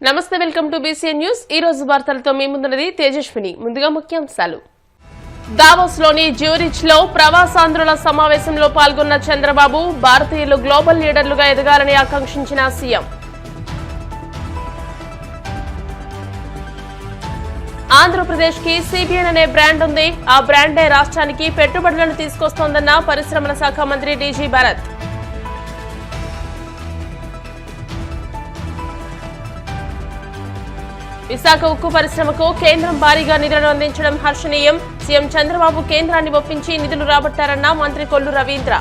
నమస్తే, welcome to BCN news. ఈ రోజు వార్తలతో మీ ముందున్నది తేజస్విని. ముందుగా ముఖ్యాంశాలు. దావోస్ లోని జ్యూరిచ్ లో ప్రవాసాంధ్రుల సమావేశంలో పాల్గొన్న చంద్రబాబు భారతీయులు గ్లోబల్ లీడర్లుగా ఎదగాలని ఆకాంక్షించిన సీఎం. ఆంధ్రప్రదేశ్ కి సిబిఎన్ అనే బ్రాండ్ ఉంది. ఆ బ్రాండే రాష్ట్రానికి పెట్టుబడులను తీసుకొస్తోందన్న పరిశ్రమల శాఖ మంత్రి డీజీ భరత్. విశాఖ ఉక్కు పరిశ్రమకు కేంద్రం భారీగా నిధులను అందించడం హర్షణీయం. సీఎం చంద్రబాబు కేంద్రాన్ని ఒప్పించి నిధులు రాబట్టారన్న మంత్రి కొల్లు రవీంద్ర.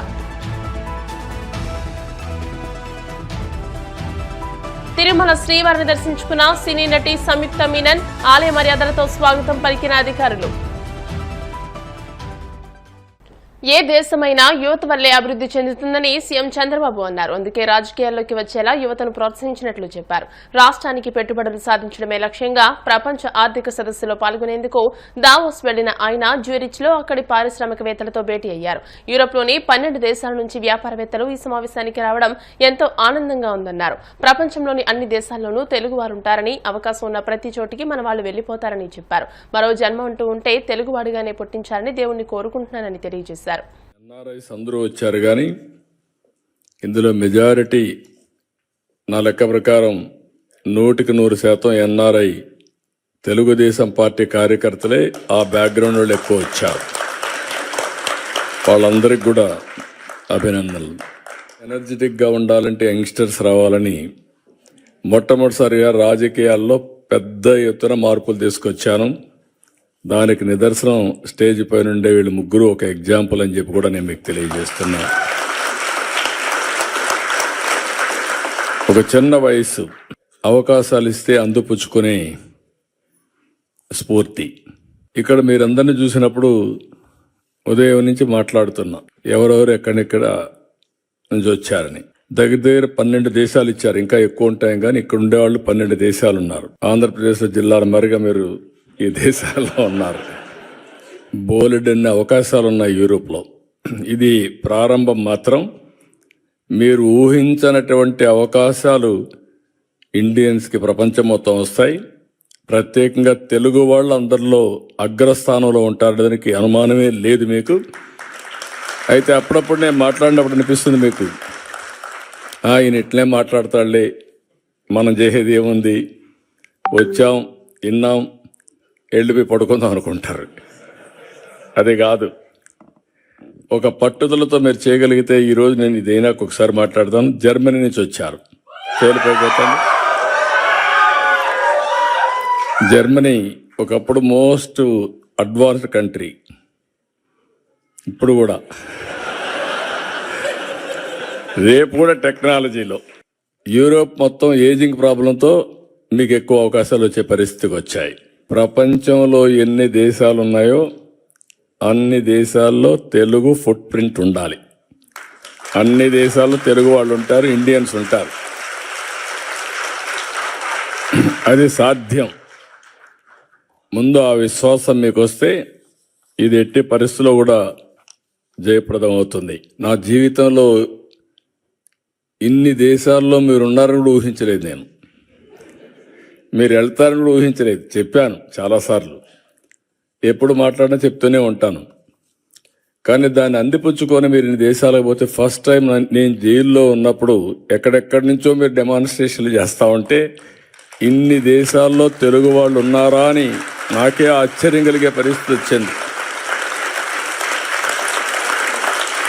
తిరుమల శ్రీవారిని దర్శించుకున్న సినీ నటి సంయుక్త మీనన్. ఆలయ మర్యాదలతో స్వాగతం పలికిన అధికారులు. ఏ దేశమైనా యువత వల్లే అభివృద్ధి చెందుతుందని సీఎం చంద్రబాబు అన్నారు. అందుకే రాజకీయాల్లోకి వచ్చేలా యువతను ప్రోత్సహించినట్లు చెప్పారు. రాష్ట్రానికి పెట్టుబడులు సాధించడమే లక్ష్యంగా ప్రపంచ ఆర్థిక సదస్సులో పాల్గొనేందుకు దావోస్ వెళ్లిన ఆయన జ్యూరిచ్ లో అక్కడి పారిశ్రామికవేత్తలతో భేటీ అయ్యారు. యూరోప్లోని 12 దేశాల నుంచి వ్యాపారవేత్తలు ఈ సమావేశానికి రావడం ఎంతో ఆనందంగా ఉందన్నారు. ప్రపంచంలోని అన్ని దేశాల్లోనూ తెలుగువారుంటారని, అవకాశం ఉన్న ప్రతి చోటికి మన వాళ్లు వెళ్లిపోతారని చెప్పారు. మరో జన్మ అంటూ ఉంటే తెలుగువాడిగానే పుట్టించాలని దేవుణ్ణి కోరుకుంటున్నానని తెలియజేశారు. ఎన్ఆర్ఐస్ అందరూ వచ్చారు, కానీ ఇందులో మెజారిటీ నా లెక్క ప్రకారం 100% ఎన్ఆర్ఐ తెలుగుదేశం పార్టీ కార్యకర్తలే ఆ బ్యాక్గ్రౌండ్ వాళ్ళు ఎక్కువ వచ్చారు. వాళ్ళందరికీ కూడా అభినందనలు. ఎనర్జెటిక్గా ఉండాలంటే యంగ్స్టర్స్ రావాలని మొట్టమొదటిసారిగా రాజకీయాల్లో పెద్ద ఎత్తున మార్పులు తీసుకొచ్చాను. దానికి నిదర్శనం స్టేజ్ పైన ఉండే వీళ్ళు ముగ్గురు ఒక ఎగ్జాంపుల్ అని చెప్పి కూడా నేను మీకు తెలియజేస్తున్నా. ఒక చిన్న వయసు, అవకాశాలు ఇస్తే అందిపుచ్చుకునే స్ఫూర్తి. ఇక్కడ మీరందరినీ చూసినప్పుడు ఉదయం నుంచి మాట్లాడుతున్నా ఎవరెవరు ఎక్కడెక్కడ నుంచి వచ్చారని. దగ్గర 12 దేశాలు ఇచ్చారు. ఇంకా ఎక్కువ ఉంటాయి, కానీ ఇక్కడ ఉండేవాళ్ళు 12 దేశాలు ఉన్నారు. ఆంధ్రప్రదేశ్లో జిల్లాల మరిగా మీరు ఈ దేశాల్లో ఉన్నారు. బోలెడన్ని అవకాశాలు ఉన్నాయి యూరోప్లో. ఇది ప్రారంభం మాత్రం. మీరు ఊహించనటువంటి అవకాశాలు ఇండియన్స్కి ప్రపంచం మొత్తం వస్తాయి. ప్రత్యేకంగా తెలుగు వాళ్ళు అందరిలో అగ్రస్థానంలో ఉంటారు, దానికి అనుమానమే లేదు మీకు. అయితే అప్పుడప్పుడు నేను మాట్లాడినప్పుడు అనిపిస్తుంది మీకు, ఈయన ఇట్లే మాట్లాడతాడులే, మనం చేసేది ఏముంది, వచ్చాం విన్నాం వెళ్ళిపోయి పడుకుందాం అనుకుంటారు. అది కాదు. ఒక పట్టుదలతో మీరు చేయగలిగితే ఈరోజు నేను ఇదైనా ఒకసారి మాట్లాడతాను. జర్మనీ నుంచి వచ్చారు, తేలిపోతాను. జర్మనీ ఒకప్పుడు మోస్ట్ అడ్వాన్స్డ్ కంట్రీ, ఇప్పుడు కూడా, రేపు కూడా టెక్నాలజీలో. యూరోప్ మొత్తం ఏజింగ్ ప్రాబ్లంతో మీకు ఎక్కువ అవకాశాలు వచ్చే పరిస్థితికి వచ్చాయి. ప్రపంచంలో ఎన్ని దేశాలు ఉన్నాయో అన్ని దేశాల్లో తెలుగు ఫుట్ ప్రింట్ ఉండాలి. అన్ని దేశాల్లో తెలుగు వాళ్ళు ఉంటారు, ఇండియన్స్ ఉంటారు. అది సాధ్యం. ముందు ఆ విశ్వాసం మీకు వస్తే ఇది ఎట్టి పరిస్థితుల్లో కూడా జయప్రదం అవుతుంది. నా జీవితంలో ఇన్ని దేశాల్లో మీరు ఉన్నారని కూడా ఊహించలేదు. నేను మీరు వెళ్తారని కూడా ఊహించలేదు. చెప్పాను చాలాసార్లు, ఎప్పుడు మాట్లాడినా చెప్తూనే ఉంటాను. కానీ దాన్ని అందిపుచ్చుకొని మీరు ఇన్ని దేశాలకు పోతే, ఫస్ట్ టైం నేను జైల్లో ఉన్నప్పుడు ఎక్కడెక్కడి నుంచో మీరు డెమాన్స్ట్రేషన్లు చేస్తూ ఉంటే ఇన్ని దేశాల్లో తెలుగు వాళ్ళు ఉన్నారా అని నాకే ఆశ్చర్యం కలిగే పరిస్థితి వచ్చింది.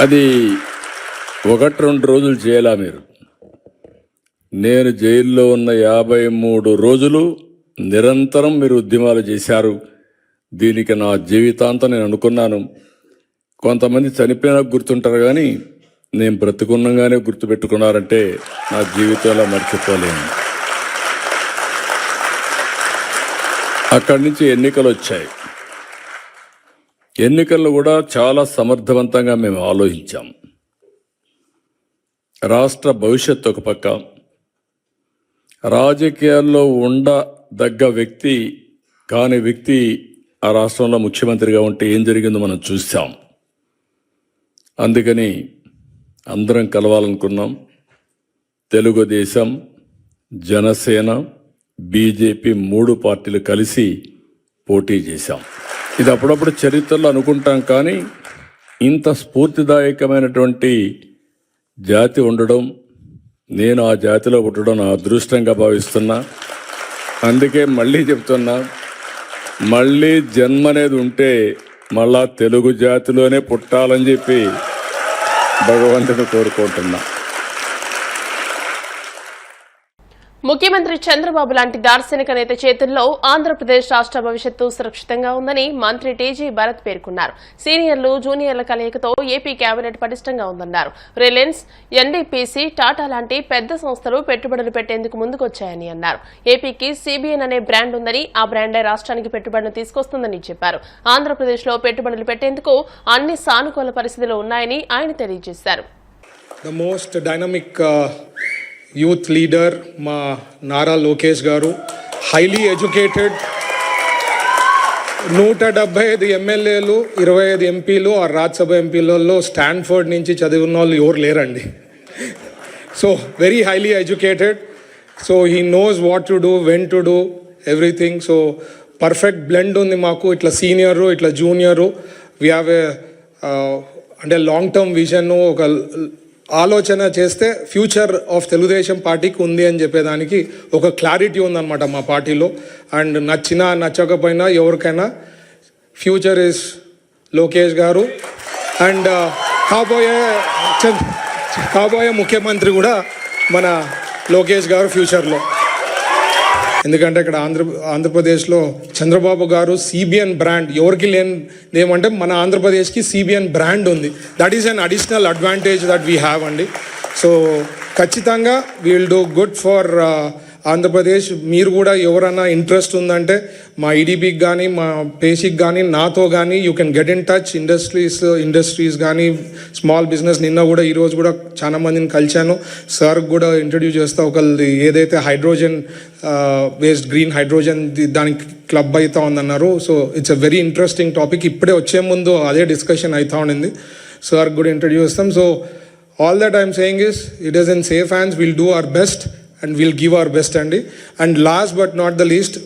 అది 1-2 రోజులు చేయాలా మీరు. నేను జైల్లో ఉన్న 53 రోజులు నిరంతరం మీరు ఉద్యమాలు చేశారు. దీనికి నా జీవితాంతం నేను అనుకున్నాను. కొంతమంది చనిపోయినా గుర్తుంటారు, కానీ నేను బ్రతుకున్నగానే గుర్తుపెట్టుకున్నారంటే నా జీవితంలో మర్చిపోలేను. అక్కడి నుంచి ఎన్నికలు వచ్చాయి. ఎన్నికల్లో కూడా చాలా సమర్థవంతంగా మేము ఆలోచించాం. రాష్ట్ర భవిష్యత్తు ఒక పక్క, రాజకీయాల్లో ఉండదగ్గ వ్యక్తి కాని వ్యక్తి ఆ రాష్ట్రంలో ముఖ్యమంత్రిగా ఉంటే ఏం జరిగిందో మనం చూసాం. అందుకని అందరం కలవాలనుకున్నాం. తెలుగుదేశం, జనసేన, బీజేపీ 3 పార్టీలు కలిసి పోటీ చేశాం. ఇది అప్పుడప్పుడు చరిత్రలో అనుకుంటాం, కానీ ఇంత స్ఫూర్తిదాయకమైనటువంటి జాతి ఉండడం, నేను ఆ జాతిలో పుట్టడం నా అదృష్టంగా భావిస్తున్నా. అందుకే మళ్ళీ చెప్తున్నా, మళ్ళీ జన్మ అనేది ఉంటే మళ్ళా తెలుగు జాతిలోనే పుట్టాలని చెప్పి భగవంతుని కోరుకుంటున్నా. ముఖ్యమంత్రి చంద్రబాబు లాంటి దార్శనిక నేత చేతుల్లో ఆంధ్రప్రదేశ్ రాష్ట్ర భవిష్యత్తు సురక్షితంగా ఉందని మంత్రి టీజీ భరత్ పేర్కొన్నారు. సీనియర్లు జూనియర్ల కలయికతో ఏపీ కేబినెట్ పటిష్టంగా ఉందన్నారు. రిలయన్స్, ఎన్డీపీసీ, టాటా లాంటి పెద్ద సంస్థలు పెట్టుబడులు పెట్టేందుకు ముందుకొచ్చాయని అన్నారు. ఏపీకి CBN అనే బ్రాండ్ ఉందని, ఆ బ్రాండే రాష్ట్రానికి పెట్టుబడులు తీసుకొస్తుందని చెప్పారు. ఆంధ్రప్రదేశ్లో పెట్టుబడులు పెట్టేందుకు అన్ని సానుకూల పరిస్థితులు ఉన్నాయని ఆయన తెలియజేశారు. యూత్ లీడర్ మా నారా లోకేష్ గారు, హైలీ ఎడ్యుకేటెడ్, 175 ఎమ్మెల్యేలు, 25 ఎంపీలు, ఆ రాజ్యసభ ఎంపీలలో స్టాన్ఫర్డ్ నుంచి చదివిన వాళ్ళు ఎవరు లేరండి. So very highly educated, so he knows what to do, when to do everything. So perfect blend ఉంది మాకు, ఇట్లా సీనియరు ఇట్లా జూనియరు. వీ హ్యావ్ ఏ అంటే లాంగ్ టర్మ్ విజన్, ఒక ఆలోచన చేస్తే ఫ్యూచర్ ఆఫ్ తెలుగుదేశం పార్టీకి ఉంది అని చెప్పేదానికి ఒక క్లారిటీ ఉందన్నమాట మా పార్టీలో. అండ్ నచ్చినా నచ్చకపోయినా ఎవరికైనా ఫ్యూచర్ ఇస్ లోకేష్ గారు. అండ్ కాబోయే ముఖ్యమంత్రి కూడా మన లోకేష్ గారు ఫ్యూచర్లో. ఎందుకంటే ఇక్కడ ఆంధ్రప్రదేశ్లో చంద్రబాబు గారు CBN బ్రాండ్ ఎవరికి లేని ఏమంటే మన ఆంధ్రప్రదేశ్కి CBN బ్రాండ్ ఉంది. That is an additional advantage that we have అండి. సో ఖచ్చితంగా we will do good for Andhra Pradesh. మీరు కూడా ఎవరైనా ఇంట్రెస్ట్ ఉందంటే మా ఈడీపీకి కానీ మా పేసికి కానీ నాతో కానీ you can get in touch. Industries కానీ స్మాల్ బిజినెస్, నిన్న కూడా ఈరోజు కూడా చాలా మందిని కలిశాను. సార్కి కూడా ఇంట్రడ్యూస్ చేస్తా. ఒకళ్ళది ఏదైతే హైడ్రోజన్ వేస్ట్, గ్రీన్ హైడ్రోజన్ దానికి క్లబ్ అవుతా ఉందన్నారు. So it's a very interesting topic. ఇప్పుడే వచ్చే ముందు అదే డిస్కషన్ అవుతా ఉండింది. సార్కి కూడా ఇంట్రడ్యూస్ చేస్తాం. So all that I'm saying is it is in safe hands. Will do our best and will give our best అండి. And last but not the least,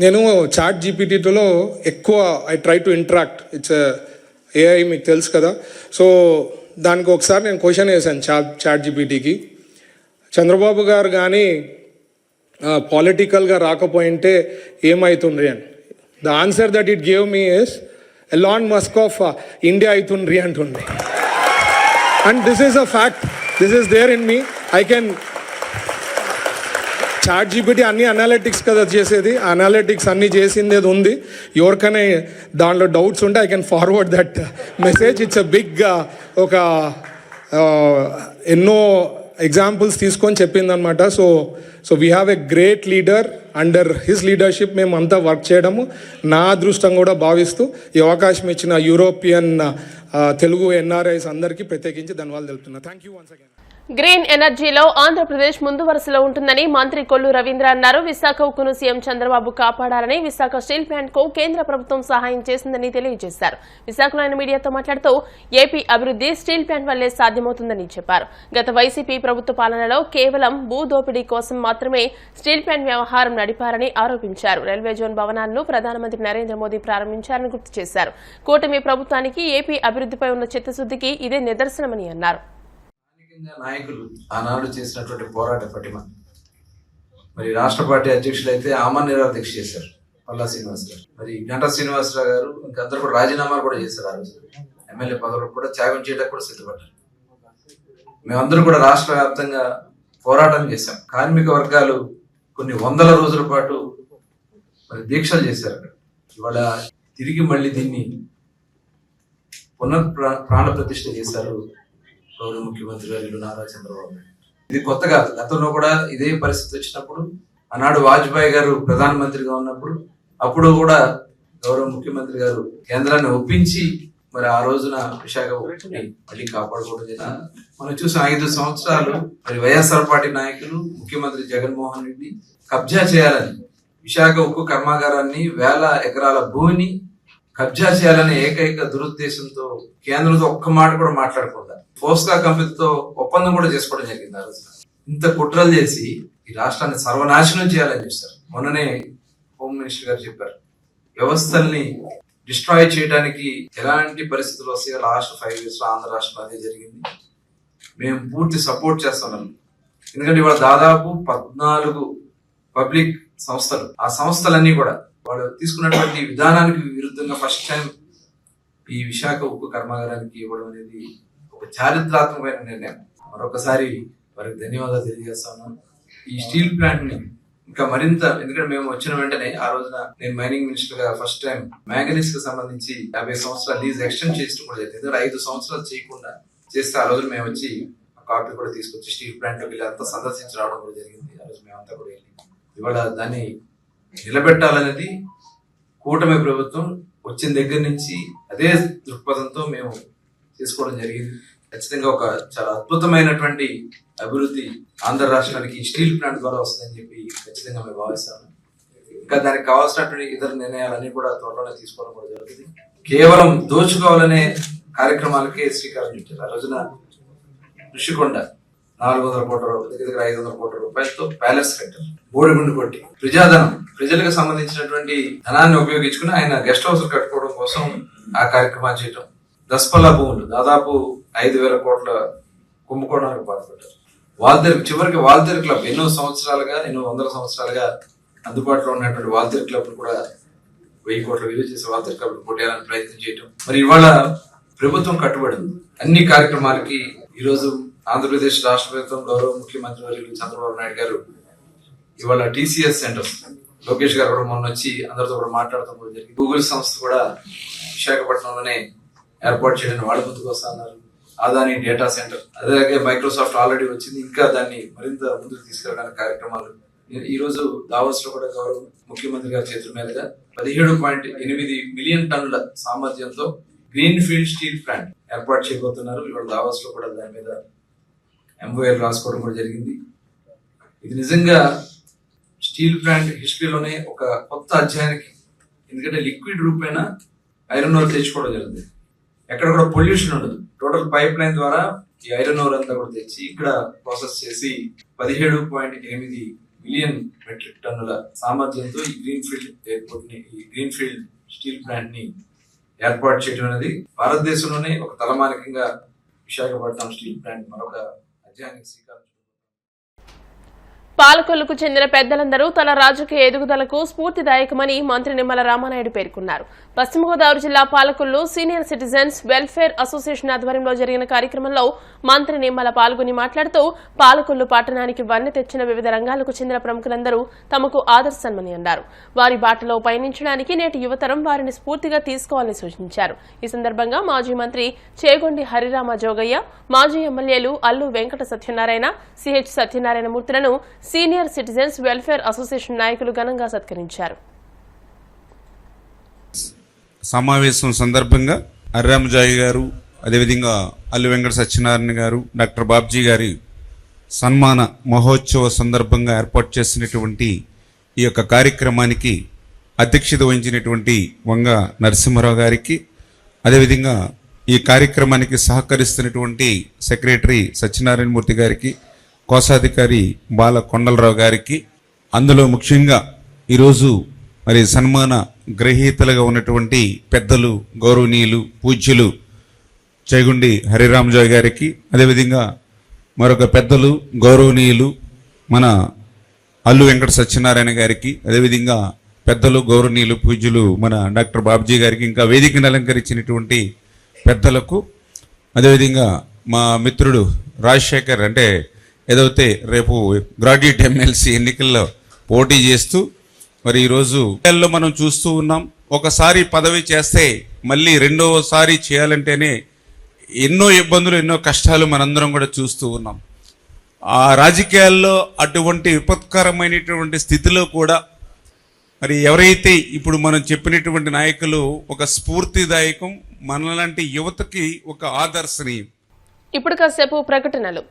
నేను చాట్ జీపీటీలో ఎక్కువ I try to interact. It's AI, మీకు తెలుసు కదా. So దానికి ఒకసారి నేను క్వశ్చన్ వేసాను చాట్ జీపీటీకి, చంద్రబాబు గారు కానీ పాలిటికల్గా రాకపోయింటే ఏమవుతుండ్రి అని. The answer that it gave me is Elon Musk of India అవుతుండ్రి అంటుండ్రి. And this is a fact, this is there in me. I can chat GPT అన్ని అనాలిటిక్స్ కదా చేసేది, అనాలిటిక్స్ అన్నీ చేసింది అది ఉంది. ఎవరికైనా దాంట్లో డౌట్స్ ఉంటే I can forward that message. It's a big ఒక ఎన్నో ఎగ్జాంపుల్స్ తీసుకొని చెప్పిందనమాట. So we have a great leader. Under his leadership మేము అంతా వర్క్ చేయడము నా అదృష్టం కూడా భావిస్తూ ఈ అవకాశం ఇచ్చిన యూరోపియన్ తెలుగు NRIs అందరికీ ప్రత్యేకించి ధన్యవాదాలు తెలుపుతున్నా. Thank you once again. Green ఎనర్జీలో ఆంధ్రప్రదేశ్ ముందు వరుసలో ఉంటుందని మంత్రి కొల్లు రవీంద్ర అన్నారు. విశాఖ ఉక్కును సీఎం చంద్రబాబు కాపాడాలని, విశాఖ స్టీల్ ప్లాంట్ కు కేంద్ర ప్రభుత్వం సహాయం చేసిందని తెలియజేశారు. విశాఖలో ఆయన మీడియాతో మాట్లాడుతూ ఏపీ అభివృద్ధి స్టీల్ ప్లాంట్ వల్లే సాధ్యమవుతుందని చెప్పారు. గత వైసీపీ ప్రభుత్వ పాలనలో కేవలం భూదోపిడీ కోసం మాత్రమే స్టీల్ ప్లాంట్ వ్యవహారం నడిపారని ఆరోపించారు. రైల్వే జోన్ భవనాలను ప్రధానమంత్రి నరేంద్ర మోదీ ప్రారంభించారని గుర్తు చేశారు. కూటమి ప్రభుత్వానికి ఏపీ అభివృద్ధిపై ఉన్న చిత్తశుద్ధికి ఇదే నిదర్శనమని అన్నారు. నాయకులు ఆనాడు చేసినటువంటి పోరాట పటిమ, మరి రాష్ట్ర పార్టీ అధ్యక్షులు అయితే ఆమరణ నిరాహార దీక్ష చేశారు పల్లా శ్రీనివాస్ గారు, మరి గంటా శ్రీనివాసరావు గారు, ఇంకందరూ కూడా రాజీనామాలు కూడా చేశారు. ఆ రోజు ఎమ్మెల్యే పదవులకు కూడా త్యాగం చేయడానికి కూడా సిద్ధపడ్డారు. మేమందరూ కూడా రాష్ట్ర వ్యాప్తంగా పోరాటం చేశాం. కార్మిక వర్గాలు కొన్ని వందల రోజుల పాటు మరి దీక్షలు చేశారు. అక్కడ ఇవాళ తిరిగి మళ్ళీ దీన్ని ప్రాణ ప్రతిష్ఠ చేశారు గౌరవ ముఖ్యమంత్రి గారు నారా చంద్రబాబు నాయుడు. ఇది కొత్త కాదు, గతంలో కూడా ఇదే పరిస్థితి వచ్చినప్పుడు, ఆనాడు వాజ్పేయి గారు ప్రధానమంత్రిగా ఉన్నప్పుడు, అప్పుడు కూడా గౌరవ ముఖ్యమంత్రి గారు కేంద్రాన్ని ఒప్పించి మరి ఆ రోజున విశాఖ మళ్ళీ కాపాడుకోవడం. మనం చూసిన 5 సంవత్సరాలు మరి వైఎస్ఆర్ పార్టీ నాయకులు, ముఖ్యమంత్రి జగన్మోహన్ రెడ్డి కబ్జా చేయాలని, విశాఖ ఉక్కు కర్మాగారాన్ని, 1000 ఎకరాల భూమిని కబ్జా చేయాలనే ఏకైక దురుద్దేశంతో కేంద్రంతో ఒక్క మాట కూడా మాట్లాడకుండా ఫోస్కా కంపెనీతో ఒప్పందం కూడా చేసుకోవడం జరిగింది. ఆ రోజున ఇంత కుట్రలు చేసి ఈ రాష్ట్రాన్ని సర్వనాశనం చేయాలని చూస్తారు. మొన్ననే హోమ్ మినిస్టర్ గారు చెప్పారు, వ్యవస్థల్ని డిస్ట్రాయ్ చేయడానికి ఎలాంటి పరిస్థితులు వస్తాయో లాస్ట్ 5 years లో ఆంధ్ర రాష్ట్రంలో అదే జరిగింది. మేము పూర్తి సపోర్ట్ చేస్తున్నాం. ఎందుకంటే ఇవాళ దాదాపు 14 పబ్లిక్ సంస్థలు, ఆ సంస్థలన్నీ కూడా వాళ్ళు తీసుకున్నటువంటి విధానానికి విరుద్ధంగా ఫస్ట్ టైం ఈ విశాఖ ఉక్కు కర్మాగారానికి ఇవ్వడం అనేది ఒక చారిత్రాత్మకమైన నిర్ణయం. మరొకసారి వారికి ధన్యవాదాలు తెలియజేస్తాను. ఈ స్టీల్ ప్లాంట్ ని ఇంకా మరింత, ఎందుకంటే మేము వచ్చిన వెంటనే ఆ రోజున నేను మైనింగ్ మినిస్టర్ గా ఫస్ట్ టైం మ్యాంగనీస్ కి సంబంధించి 50 సంవత్సరాల లీజ్ ఎక్స్టెండ్ చేయడం కూడా జరిగింది. ఎందుకంటే 5 సంవత్సరాలు చేయకుండా చేస్తే ఆ రోజు మేము వచ్చి కాపీ కూడా తీసుకొచ్చి స్టీల్ ప్లాంట్ లోకి వెళ్ళి అంతా సందర్శించి రావడం కూడా జరిగింది. ఆ రోజు మేమంతా కూడా వెళ్ళి ఇవాళ దాన్ని నిలబెట్టాలనేది కూటమి ప్రభుత్వం వచ్చిన దగ్గర నుంచి అదే దృక్పథంతో మేము చేసుకోవడం జరిగింది. ఖచ్చితంగా ఒక చాలా అద్భుతమైనటువంటి అభివృద్ధి ఆంధ్ర రాష్ట్రానికి స్టీల్ ప్లాంట్ ద్వారా వస్తుందని చెప్పి ఖచ్చితంగా మేము భావిస్తాము. ఇంకా దానికి కావాల్సినటువంటి ఇతర నిర్ణయాలన్నీ కూడా త్వరలోనే తీసుకోవడం కూడా జరుగుతుంది. కేవలం దోచుకోవాలనే కార్యక్రమాలకే శ్రీకారం చుట్టారు. ఆ రోజున ఋషికొండ 400 కోట్ల దగ్గర 500 కోట్ల రూపాయలతో ప్యాలెస్ కట్టారు. బోడిగుండు కొట్టి ప్రజాధనం, ప్రజలకు సంబంధించినటువంటి ధనాన్ని ఉపయోగించుకుని ఆయన గెస్ట్ హౌస్ కట్టుకోవడం కోసం ఆ కార్యక్రమాలు చేయటం. దస్పల్లా భూములు దాదాపు 5,000 కోట్ల కుంభకోణాలకు పాల్పడ్డారు. చివరికి వాల్తేరు క్లబ్ ఎన్నో వందల సంవత్సరాలుగా అందుబాటులో ఉన్నటువంటి వాల్తేరు క్లబ్ కూడా 1000 కోట్ల విలువ చేసే వాల్తేరు క్లబ్ కొట్టేయాలని ప్రయత్నం చేయటం. మరి ఇవాళ ప్రభుత్వం కట్టుబడింది అన్ని కార్యక్రమాలకి. ఈరోజు ఆంధ్రప్రదేశ్ రాష్ట్ర ప్రభుత్వం గౌరవ ముఖ్యమంత్రి వర్యులు చంద్రబాబు నాయుడు గారు ఇవాళ TCS సెంటర్స్, లోకేష్ గారు కూడా మొన్న వచ్చి అందరితో కూడా మాట్లాడటం కూడా జరిగింది. గూగుల్ సంస్థ కూడా విశాఖపట్నంలోనే ఏర్పాటు చేయడానికి వాళ్ళ ముందుకు వస్తున్నారు. అదాని డేటా సెంటర్, అలాగే మైక్రోసాఫ్ట్ ఆల్రెడీ వచ్చింది. ఇంకా దాన్ని మరింత ముందుకు తీసుకెళ్ళడానికి కార్యక్రమాలు. ఈ రోజు దావోస్ లో కూడా గౌరవ ముఖ్యమంత్రి గారి చేతుల మీదుగా 17.8 మిలియన్ టన్నుల సామర్థ్యంతో గ్రీన్ ఫీల్డ్ స్టీల్ ప్లాంట్ ఏర్పాటు చేయబోతున్నారు. ఇవాళ దావోస్ లో కూడా దాని మీద MOU రాసుకోవడం కూడా జరిగింది. ఇది నిజంగా స్టీల్ ప్లాంట్ హిస్టరీలోనే ఒక కొత్త అధ్యాయానికి, ఎందుకంటే లిక్విడ్ రూపేణ ఐరన్ ఓర్ తెచ్చుకోవడం జరుగుతుంది. ఎక్కడ కూడా పొల్యూషన్ ఉండదు. టోటల్ పైప్ లైన్ ద్వారా ఈ ఐరన్ ఓర్ అంతా కూడా తెచ్చి ఇక్కడ ప్రాసెస్ చేసి 17.8 మిలియన్ మెట్రిక్ టన్నుల సామర్థ్యంతో ఈ గ్రీన్ ఫీల్డ్ ఎయిర్పోర్ట్ ని, ఈ గ్రీన్ ఫీల్డ్ స్టీల్ ప్లాంట్ ని ఏర్పాటు చేయడం అనేది భారతదేశంలోనే ఒక తలమానికంగా విశాఖపట్నం స్టీల్ ప్లాంట్ మరొక అధ్యాయానికి శ్రీకారం. పాలకొల్లుకు చెందిన పెద్దలందరూ తన రాజకీయ ఎదుగుదలకు స్ఫూర్తిదాయకమని మంత్రి నిమ్మల రామానాయుడు పేర్కొన్నారు. పశ్చిమ గోదావరి జిల్లా Palakollu senior citizens welfare association ఆధ్వర్యంలో జరిగిన కార్యక్రమంలో మంత్రి నిమ్మల పాల్గొని మాట్లాడుతూ పాలకొల్లు పట్టణానికి వన్నె తెచ్చిన వివిధ రంగాలకు చెందిన ప్రముఖులందరూ తమకు ఆదర్శమని అన్నారు. వారి బాటలో పయనించడానికి నేటి యువతరం వారిని స్ఫూర్తిగా తీసుకోవాలని సూచించారు. ఈ సందర్భంగా మాజీ మంత్రి చేగొండి హరిరామ జోగయ్య, మాజీ ఎమ్మెల్యేలు అల్లు వెంకట సత్యనారాయణ, CH సత్యనారాయణ మూర్తులను సీనియర్ సిటిజన్స్ వెల్ఫేర్ అసోసియేషన్ నాయకులు ఘనంగా సత్కరించారు. సమావేశం సందర్భంగా హరిరామజాయి గారు, అదేవిధంగా అల్లు వెంకట సత్యనారాయణ గారు, డాక్టర్ బాబ్జీ గారి సన్మాన మహోత్సవ సందర్భంగా ఏర్పాటు చేసినటువంటి ఈ యొక్క కార్యక్రమానికి అధ్యక్షత వహించినటువంటి వంగ నరసింహారావు గారికి, అదేవిధంగా ఈ కార్యక్రమానికి సహకరిస్తున్నటువంటి సెక్రటరీ సత్యనారాయణమూర్తి గారికి, కోశాధికారి బాల కొండలరావు గారికి, అందులో ముఖ్యంగా ఈరోజు మరి సన్మాన గ్రహీతలుగా ఉన్నటువంటి పెద్దలు గౌరవనీయులు పూజ్యులు చేగుండి హరిరామజాయ్ గారికి, అదేవిధంగా మరొక పెద్దలు గౌరవనీయులు మన అల్లు వెంకట సత్యనారాయణ గారికి, అదేవిధంగా పెద్దలు గౌరవనీయులు పూజ్యులు మన డాక్టర్ బాబ్జీ గారికి, ఇంకా వేదికను అలంకరించినటువంటి పెద్దలకు, అదేవిధంగా మా మిత్రుడు రాజశేఖర్, అంటే ఏదైతే రేపు గ్రాడ్యుయేట్ ఎమ్మెల్సీ ఎన్నికల్లో పోటీ చేస్తూ మరి ఈరోజు మనం చూస్తూ ఉన్నాం. ఒకసారి పదవి చేస్తే మళ్ళీ రెండోసారి చేయాలంటేనే ఎన్నో ఇబ్బందులు, ఎన్నో కష్టాలు మనందరం కూడా చూస్తూ ఉన్నాం. ఆ రాజకీయాల్లో అటువంటి విపత్కరమైనటువంటి స్థితిలో కూడా మరి ఎవరైతే ఇప్పుడు మనం చెప్పినటువంటి నాయకులు ఒక స్ఫూర్తిదాయకం, మనలాంటి యువతకి ఒక ఆదర్శనీయం. ఇప్పుడు కాసేపు ప్రకటనలు.